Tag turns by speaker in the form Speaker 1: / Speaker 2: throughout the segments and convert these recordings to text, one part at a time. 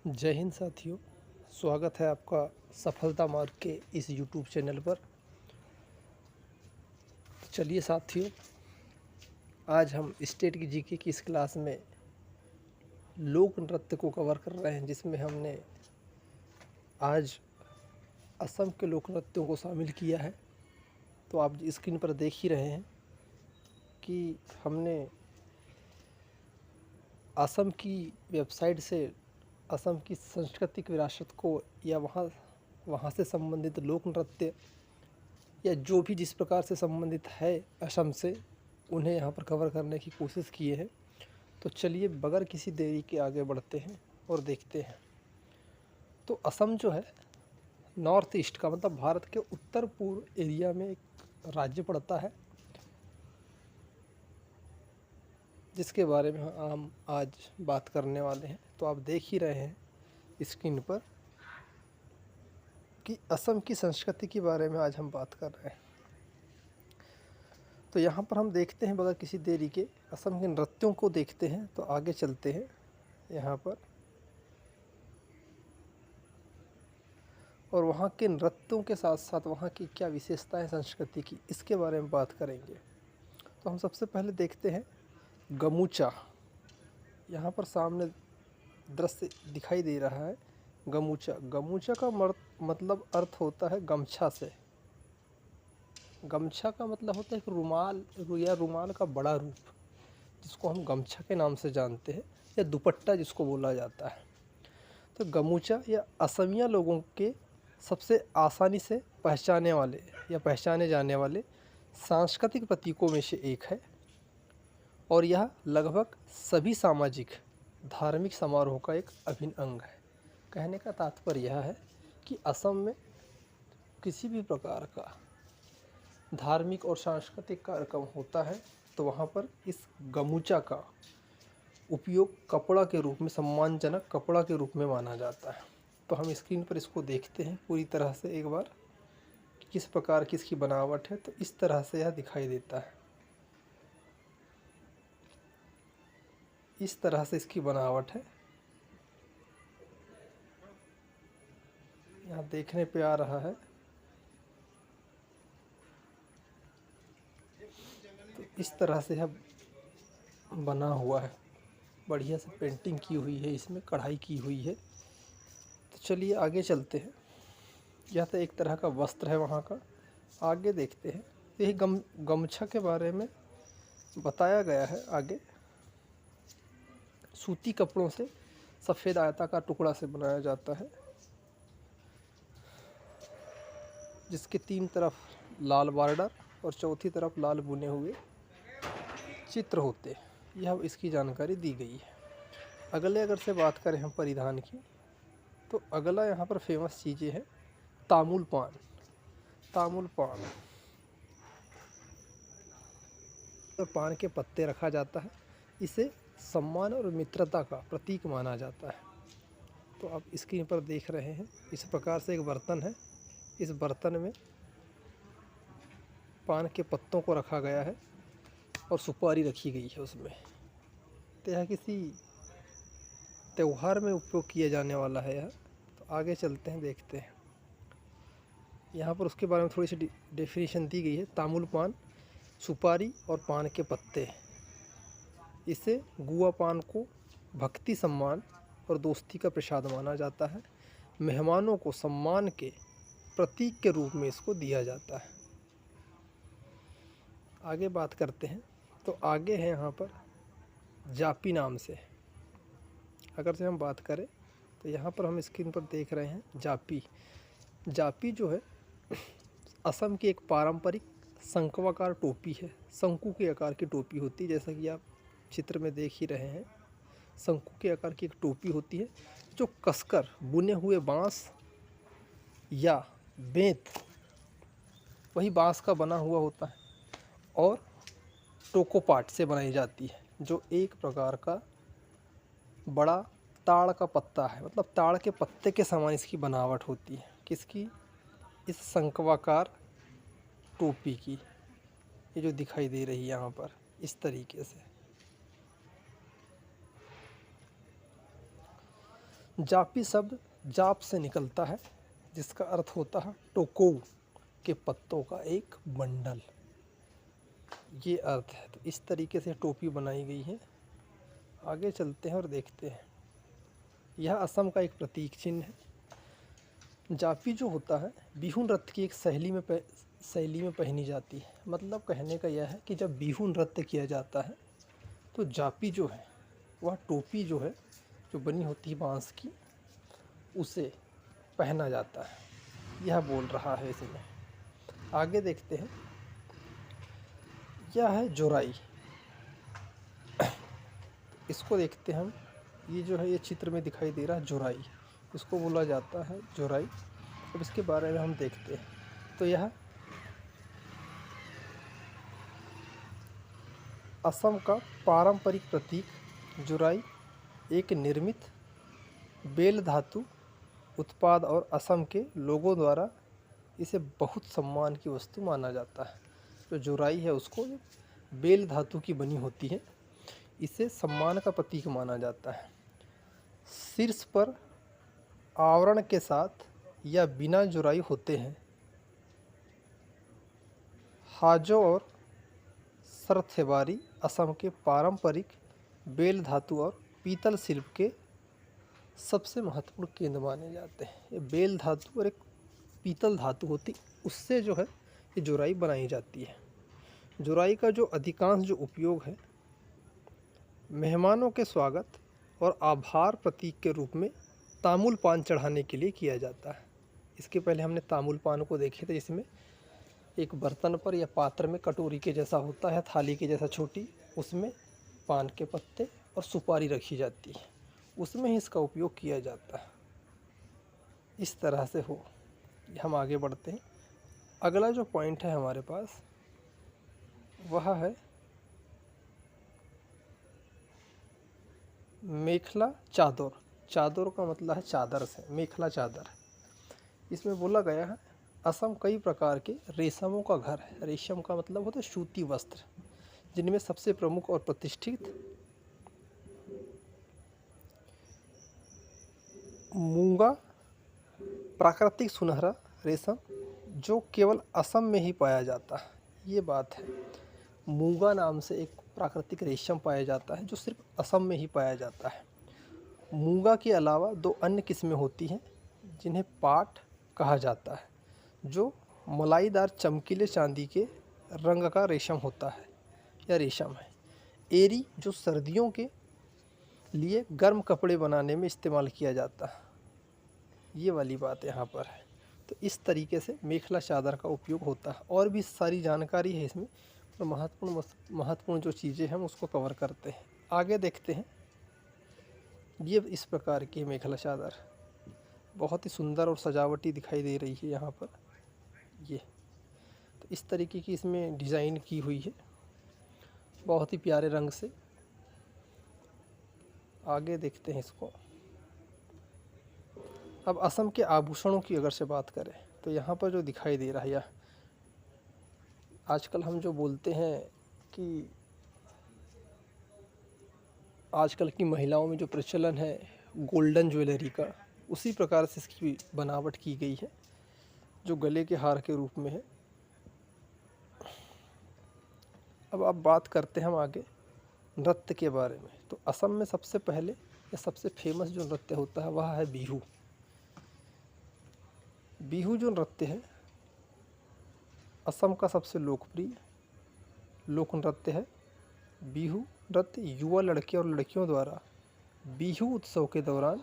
Speaker 1: जय हिंद साथियों। स्वागत है आपका सफलता मार्ग के इस यूट्यूब चैनल पर। चलिए साथियों, आज हम स्टेट की जीके की इस क्लास में लोक नृत्य को कवर कर रहे हैं, जिसमें हमने आज असम के लोक नृत्यों को शामिल किया है। तो आप स्क्रीन पर देख ही रहे हैं कि हमने असम की वेबसाइट से असम की सांस्कृतिक विरासत को या वहाँ से संबंधित लोक नृत्य या जो भी जिस प्रकार से संबंधित है असम से, उन्हें यहाँ पर कवर करने की कोशिश किए हैं। तो चलिए बगैर किसी देरी के आगे बढ़ते हैं और देखते हैं। तो असम जो है नॉर्थ ईस्ट का मतलब भारत के उत्तर पूर्व एरिया में एक राज्य पड़ता है, जिसके बारे में हम आज बात करने वाले हैं। तो आप देख ही रहे हैं स्क्रीन पर कि असम की संस्कृति के बारे में आज हम बात कर रहे हैं। तो यहाँ पर हम देखते हैं बगैर किसी देरी के असम के नृत्यों को देखते हैं। तो आगे चलते हैं यहाँ पर और वहाँ के नृत्यों के साथ साथ वहाँ की क्या विशेषताएं संस्कृति की, इसके बारे में बात करेंगे। तो हम सबसे पहले देखते हैं गमूचा। यहाँ पर सामने दृश्य दिखाई दे रहा है गमूचा। गमूचा का मतलब अर्थ होता है गमछा से। गमछा का मतलब होता है एक रुमाल या रुमाल का बड़ा रूप, जिसको हम गमछा के नाम से जानते हैं, या दुपट्टा जिसको बोला जाता है। तो गमूचा या असमिया लोगों के सबसे आसानी से पहचाने जाने वाले सांस्कृतिक प्रतीकों में से एक है, और यह लगभग सभी सामाजिक धार्मिक समारोह का एक अभिन्न अंग है। कहने का तात्पर्य यह है कि असम में किसी भी प्रकार का धार्मिक और सांस्कृतिक कार्यक्रम होता है तो वहाँ पर इस गमूचा का उपयोग कपड़ा के रूप में, सम्मानजनक कपड़ा के रूप में माना जाता है। तो हम स्क्रीन पर इसको देखते हैं पूरी तरह से एक बार, किस प्रकार की इसकी बनावट है। तो इस तरह से यह दिखाई देता है, इस तरह से इसकी बनावट है। यहाँ देखने पे आ रहा है। तो इस तरह से यह बना हुआ है, बढ़िया से पेंटिंग की हुई है, इसमें कढ़ाई की हुई है। तो चलिए आगे चलते हैं। यह तो एक तरह का वस्त्र है वहाँ का। आगे देखते हैं। यही गमछा के बारे में बताया गया है। आगे सूती कपड़ों से सफ़ेद आयताकार टुकड़ा से बनाया जाता है, जिसके 3 तरफ लाल बॉर्डर और चौथी तरफ लाल बुने हुए चित्र होते हैं। यह इसकी जानकारी दी गई है। अगले अगर से बात करें हम परिधान की, तो अगला यहाँ पर फेमस चीज़ें हैं तामुल पान। तामुल पान और पान के पत्ते रखा जाता है। इसे सम्मान और मित्रता का प्रतीक माना जाता है। तो आप स्क्रीन पर देख रहे हैं, इस प्रकार से एक बर्तन है। इस बर्तन में पान के पत्तों को रखा गया है और सुपारी रखी गई है उसमें। तो यह किसी त्यौहार में उपयोग किया जाने वाला है यह। तो आगे चलते हैं, देखते हैं। यहाँ पर उसके बारे में थोड़ी सी डेफिनेशन दी गई है। तामुल पान, सुपारी और पान के पत्ते। इसे गुआ पान को भक्ति, सम्मान और दोस्ती का प्रसाद माना जाता है। मेहमानों को सम्मान के प्रतीक के रूप में इसको दिया जाता है। आगे बात करते हैं। तो आगे है यहाँ पर जापी नाम से। अगर से हम बात करें तो यहाँ पर हम स्क्रीन पर देख रहे हैं जापी। जापी जो है असम की एक पारंपरिक शंक्वाकार टोपी है। शंकु के आकार की टोपी होती है, जैसा कि आप चित्र में देख ही रहे हैं। शंकु के आकार की एक टोपी होती है, जो कसकर बुने हुए बांस या बेंत, वही बांस का बना हुआ होता है, और टोकोपाट से बनाई जाती है, जो एक प्रकार का बड़ा ताड़ का पत्ता है। मतलब ताड़ के पत्ते के समान इसकी बनावट होती है। किसकी? इस शंक्वाकार टोपी की। ये जो दिखाई दे रही है यहाँ पर इस तरीके से। जापी शब्द जाप से निकलता है, जिसका अर्थ होता है टोको के पत्तों का एक बंडल, ये अर्थ है। तो इस तरीके से टोपी बनाई गई है। आगे चलते हैं और देखते हैं। यह असम का एक प्रतीक चिन्ह है। जापी जो होता है बिहू नृत्य की एक शैली में पहनी जाती है। मतलब कहने का यह है कि जब बिहू नृत्य किया जाता है तो जापी जो है वह टोपी जो है जो बनी होती है बांस की, उसे पहना जाता है। यह बोल रहा है इसमें। आगे देखते हैं। यह है जोराई। इसको देखते हैं हम। ये जो है ये चित्र में दिखाई दे रहा है जोराई, इसको बोला जाता है जोराई। अब इसके बारे में हम देखते हैं। तो यह असम का पारंपरिक प्रतीक जोराई एक निर्मित बेल धातु उत्पाद और असम के लोगों द्वारा इसे बहुत सम्मान की वस्तु माना जाता है। जो जोराई है उसको बेल धातु की बनी होती है, इसे सम्मान का प्रतीक माना जाता है। शीर्ष पर आवरण के साथ या बिना जोराई होते हैं। हाजो और सरथेबारी असम के पारंपरिक बेल धातु और पीतल शिल्प के सबसे महत्वपूर्ण केंद्र माने जाते हैं। ये बेल धातु और एक पीतल धातु होती, उससे जो है ये जोराई बनाई जाती है। जोराई का जो अधिकांश जो उपयोग है मेहमानों के स्वागत और आभार प्रतीक के रूप में तामुल पान चढ़ाने के लिए किया जाता है। इसके पहले हमने तामुल पान को देखे थे, जिसमें एक बर्तन पर या पात्र में कटोरी के जैसा होता है, थाली के जैसा छोटी, उसमें पान के पत्ते और सुपारी रखी जाती है, उसमें ही इसका उपयोग किया जाता है। इस तरह से हो। हम आगे बढ़ते हैं। अगला जो पॉइंट है हमारे पास वह है मेखला चादर। चादर का मतलब है चादर से, मेखला चादर। इसमें बोला गया है असम कई प्रकार के रेशमों का घर है। रेशम का मतलब होता है सूती वस्त्र, जिनमें सबसे प्रमुख और प्रतिष्ठित मूंगा प्राकृतिक सुनहरा रेशम, जो केवल असम में ही पाया जाता है। ये बात है। मूंगा नाम से एक प्राकृतिक रेशम पाया जाता है जो सिर्फ असम में ही पाया जाता है। मूंगा के अलावा दो अन्य किस्में होती हैं जिन्हें पाट कहा जाता है, जो मलाईदार चमकीले चांदी के रंग का रेशम होता है या रेशम है। एरी जो सर्दियों के लिए गर्म कपड़े बनाने में इस्तेमाल किया जाता है। ये वाली बात यहाँ पर है। तो इस तरीके से मेखला चादर का उपयोग होता है। और भी सारी जानकारी है इसमें, पर महत्वपूर्ण जो चीज़ें हैं हम उसको कवर करते हैं। आगे देखते हैं। ये इस प्रकार की मेखला चादर बहुत ही सुंदर और सजावटी दिखाई दे रही है यहाँ पर। ये तो इस तरीके की इसमें डिज़ाइन की हुई है, बहुत ही प्यारे रंग से। आगे देखते हैं इसको। अब असम के आभूषणों की अगर से बात करें तो यहाँ पर जो दिखाई दे रहा है, यह आजकल हम जो बोलते हैं कि आजकल की महिलाओं में जो प्रचलन है गोल्डन ज्वेलरी का, उसी प्रकार से इसकी बनावट की गई है, जो गले के हार के रूप में है। अब बात करते हैं हम आगे नृत्य के बारे में। तो असम में सबसे पहले या सबसे फेमस जो नृत्य होता है वह है बिहू। बिहू जो नृत्य है असम का सबसे लोकप्रिय लोक नृत्य है। बिहू नृत्य युवा लड़के और लड़कियों द्वारा बिहू उत्सव के दौरान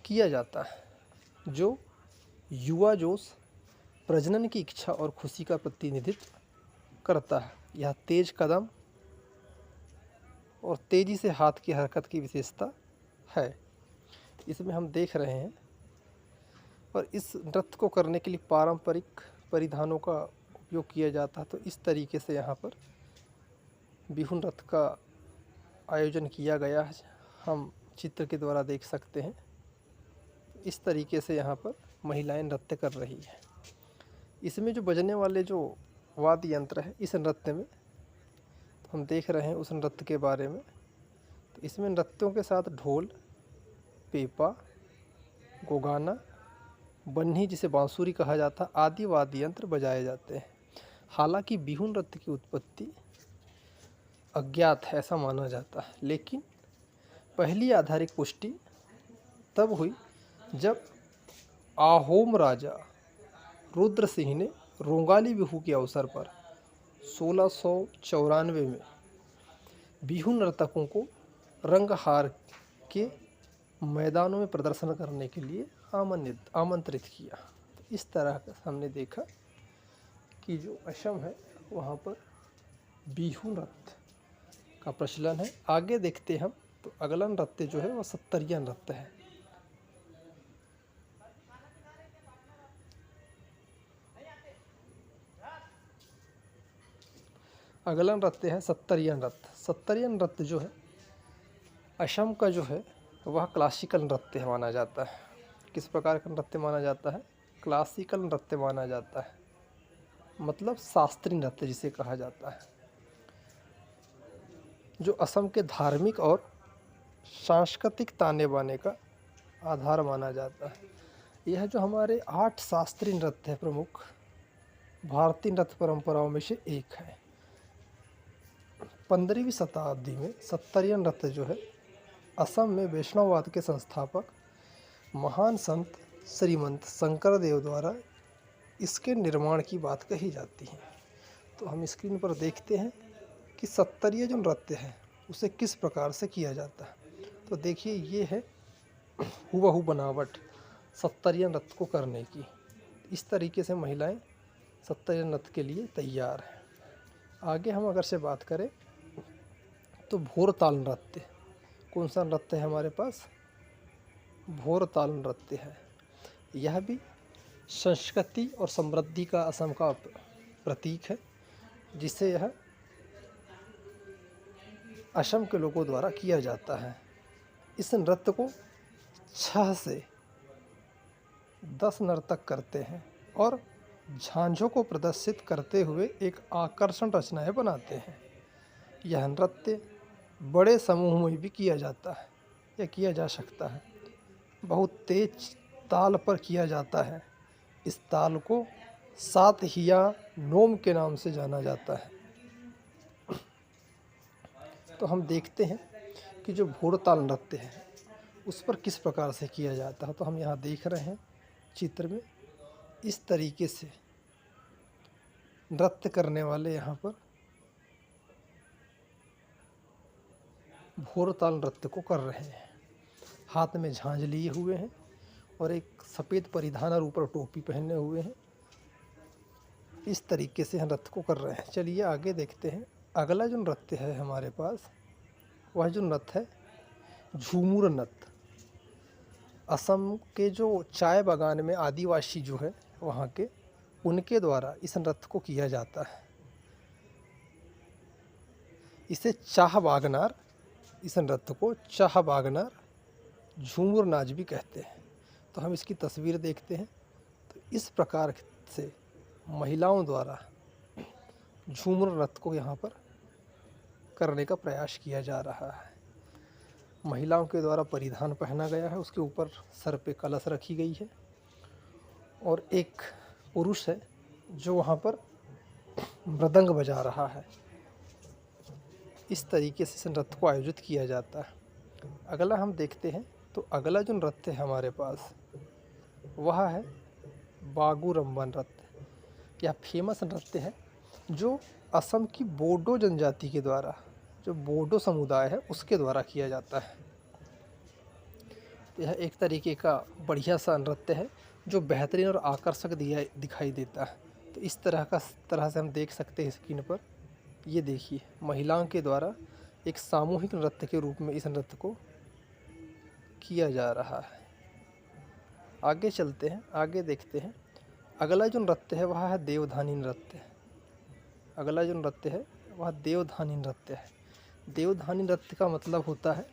Speaker 1: किया जाता है, जो युवा जोश, प्रजनन की इच्छा और खुशी का प्रतिनिधित्व करता है। यह तेज कदम और तेजी से हाथ की हरकत की विशेषता है। इसमें हम देख रहे हैं। और इस नृत्य को करने के लिए पारंपरिक परिधानों का उपयोग किया जाता है। तो इस तरीके से यहाँ पर बिहू नृत्य का आयोजन किया गया है, हम चित्र के द्वारा देख सकते हैं। इस तरीके से यहाँ पर महिलाएं नृत्य कर रही है। इसमें जो बजने वाले जो वाद्य यंत्र है इस नृत्य में, तो हम देख रहे हैं उस नृत्य के बारे में। तो इसमें नृत्यों के साथ ढोल, पेपा, गोगाना, बन्ही जिसे बांसुरी कहा जाता आदि वाद्य यंत्र बजाए जाते हैं। हालांकि बिहू नृत्य की उत्पत्ति अज्ञात है ऐसा माना जाता है, लेकिन पहली आधारिक पुष्टि तब हुई जब आहोम राजा रुद्र सिंह ने रोंगाली बिहू के अवसर पर 1694 में बिहू नर्तकों को रंगहार के मैदानों में प्रदर्शन करने के लिए आमंत्रित किया। तो इस तरह का हमने देखा कि जो असम है वहाँ पर बिहू नृत्य का प्रचलन है। आगे देखते हम तो अगला नृत्य जो है वह सत्तरिया नृत्य है। अगला नृत्य है सत्तरिया नृत्य। सत्तरिया नृत्य जो है असम का जो है वह क्लासिकल नृत्य माना जाता है। किस प्रकार का नृत्य माना जाता है? क्लासिकल नृत्य माना जाता है, मतलब शास्त्रीय नृत्य जिसे कहा जाता है, जो असम के धार्मिक और सांस्कृतिक ताने बाने का आधार माना जाता है। यह जो हमारे 8 शास्त्रीय नृत्य है प्रमुख भारतीय नृत्य परंपराओं में से एक है। 15वीं शताब्दी में सत्तरिया नृत्य जो है असम में वैष्णववाद के संस्थापक महान संत श्रीमंत शंकरदेव द्वारा इसके निर्माण की बात कही जाती है। तो हम स्क्रीन पर देखते हैं कि सत्तरिया जो नृत्य है उसे किस प्रकार से किया जाता है। तो देखिए ये है हुबहू बनावट सत्तरिया नृत्य को करने की। इस तरीके से महिलाएं सत्तरिया नृत्य के लिए तैयार हैं। आगे हम अगर से बात करें तो भोरताल नृत्य। कौन सा नृत्य है हमारे पास? भोरताल नृत्य है। यह भी संस्कृति और समृद्धि का असम का प्रतीक है, जिसे यह असम के लोगों द्वारा किया जाता है। इस नृत्य को 6 से 10 नर्तक करते हैं और झांझों को प्रदर्शित करते हुए एक आकर्षण रचनाएं बनाते हैं। यह नृत्य बड़े समूह में भी किया जाता है या किया जा सकता है। बहुत तेज ताल पर किया जाता है। इस ताल को सातहिया नोम के नाम से जाना जाता है। तो हम देखते हैं कि जो भोरताल नृत्य है उस पर किस प्रकार से किया जाता है। तो हम यहाँ देख रहे हैं चित्र में इस तरीके से नृत्य करने वाले यहाँ पर भोरताल नृत्य को कर रहे हैं। हाथ में झांझ लिए हुए हैं और एक सफ़ेद परिधान और ऊपर टोपी पहने हुए हैं। इस तरीके से नृत्य को कर रहे हैं। चलिए आगे देखते हैं। अगला जो नृत्य है हमारे पास वह जो नृत्य है झूमुर नृत्य। असम के जो चाय बागान में आदिवासी जो है वहाँ के उनके द्वारा इस नृत्य को किया जाता है। इसे चाह बागनार, इस नृत्य को चाह बागनार झूमुर नाच भी कहते हैं। तो हम इसकी तस्वीर देखते हैं। तो इस प्रकार से महिलाओं द्वारा झूमुर नृत्य को यहाँ पर करने का प्रयास किया जा रहा है। महिलाओं के द्वारा परिधान पहना गया है, उसके ऊपर सर पे कलश रखी गई है और एक पुरुष है जो वहाँ पर मृदंग बजा रहा है। इस तरीके से इस नृत्य को आयोजित किया जाता है। अगला हम देखते हैं तो अगला जो नृत्य है हमारे पास वह है बागुरम्बा नृत्य। यह फेमस नृत्य है जो असम की बोडो जनजाति के द्वारा, जो बोडो समुदाय है उसके द्वारा किया जाता है। यह एक तरीके का बढ़िया सा नृत्य है जो बेहतरीन और आकर्षक दिखाई देता है। तो इस तरह से हम देख सकते हैं स्क्रीन पर। ये देखिए महिलाओं के द्वारा एक सामूहिक नृत्य के रूप में इस नृत्य को किया जा रहा है। आगे चलते हैं, आगे देखते हैं। अगला जो नृत्य है वह है देवधानी नृत्य। अगला जो नृत्य है वह देवधानी नृत्य है। देवधानी नृत्य का मतलब होता है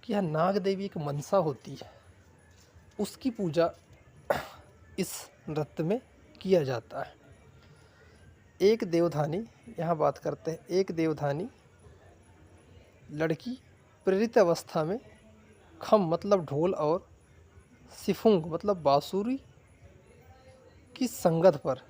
Speaker 1: कि यह नाग देवी एक मनसा होती है, उसकी पूजा इस नृत्य में किया जाता है। एक देवधानी, यहाँ बात करते हैं, एक देवधानी लड़की प्रेरित अवस्था में खम मतलब ढोल और सिफुंग मतलब बांसुरी की संगत पर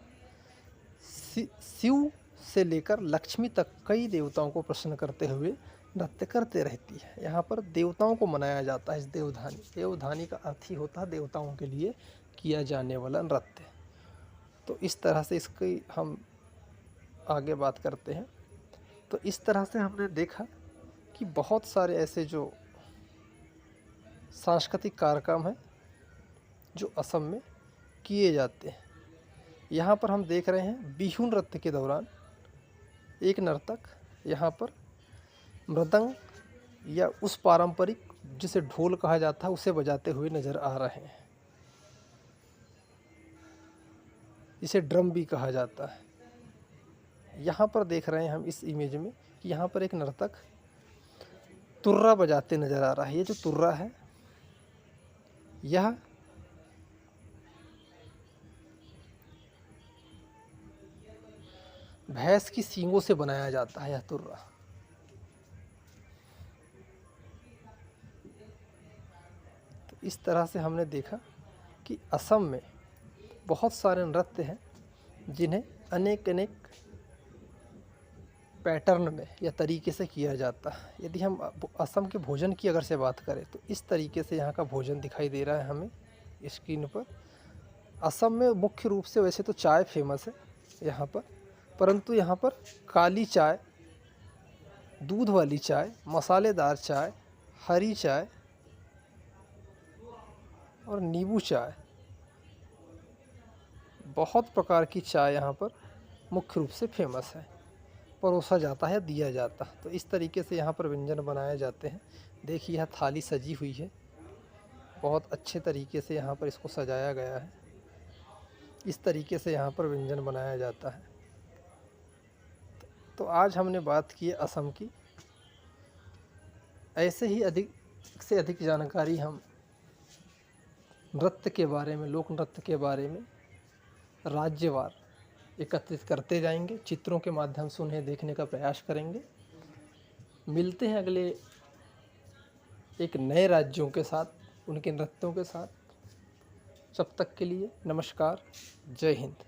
Speaker 1: शिव से लेकर लक्ष्मी तक कई देवताओं को प्रसन्न करते हुए नृत्य करते रहती है। यहाँ पर देवताओं को मनाया जाता है इस देवधानी। देवधानी का अर्थ ही होता है देवताओं के लिए किया जाने वाला नृत्य। तो इस तरह से इसकी हम आगे बात करते हैं। तो इस तरह से हमने देखा कि बहुत सारे ऐसे जो सांस्कृतिक कार्यक्रम हैं जो असम में किए जाते हैं। यहाँ पर हम देख रहे हैं बिहू नृत्य के दौरान एक नर्तक यहाँ पर मृदंग या उस पारंपरिक जिसे ढोल कहा जाता है उसे बजाते हुए नज़र आ रहे हैं। इसे ड्रम भी कहा जाता है। यहाँ पर देख रहे हैं हम इस इमेज में कि यहाँ पर एक नर्तक तुर्रा बजाते नज़र आ रहा है। ये जो तुर्रा है यह भैंस की सींगों से बनाया जाता है। यह तुर्रा तो इस तरह से हमने देखा कि असम में बहुत सारे नृत्य हैं जिन्हें अनेक अनेक पैटर्न में या तरीके से किया जाता है। यदि हम असम के भोजन की अगर से बात करें तो इस तरीके से यहाँ का भोजन दिखाई दे रहा है हमें स्क्रीन पर। असम में मुख्य रूप से वैसे तो चाय फेमस है यहाँ पर, परंतु यहाँ पर काली चाय, दूध वाली चाय, मसालेदार चाय, हरी चाय और नींबू चाय, बहुत प्रकार की चाय यहाँ पर मुख्य रूप से फेमस है। परोसा जाता है, दिया जाता है। तो इस तरीके से यहाँ पर व्यंजन बनाए जाते हैं। देखिए यह थाली सजी हुई है, बहुत अच्छे तरीके से यहाँ पर इसको सजाया गया है। इस तरीके से यहाँ पर व्यंजन बनाया जाता है। तो आज हमने बात की असम की। ऐसे ही अधिक से अधिक जानकारी हम नृत्य के बारे में, लोक नृत्य के बारे में राज्यवार एकत्रित करते जाएंगे। चित्रों के माध्यम से उन्हें देखने का प्रयास करेंगे। मिलते हैं अगले एक नए राज्यों के साथ, उनके नृत्यों के साथ। तब तक के लिए नमस्कार, जय हिंद।